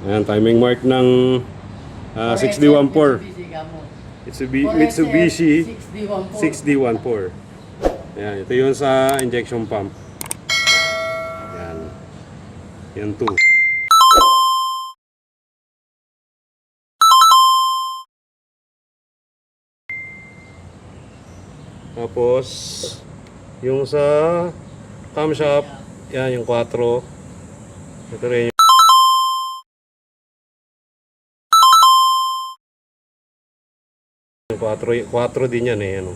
Ayan, timing mark ng 6D14. Mitsubishi 6D14. Ayan, ito yun sa injection pump. Ayan. Yan 2. Tapos, yung sa camshaft, yan yung 4. Ito rin yung 4 din yan eh. Ano.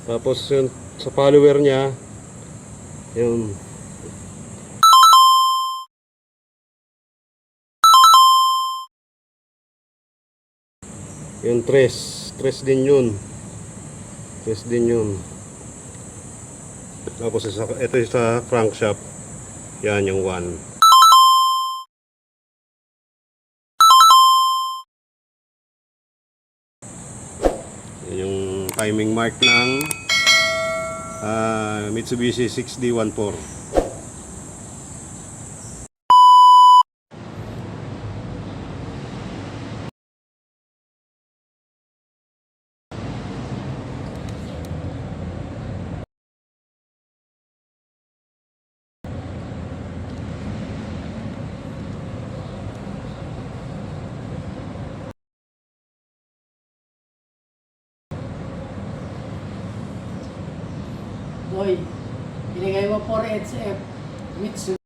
Tapos yung sa follower niya, yung yung 3 din yun. 3 din yun. Tapos ito sa crankshaft, yan yung 1. Yung timing mark ng Mitsubishi 6D14. Boy, ilagay mo 4HF Mitsubishi.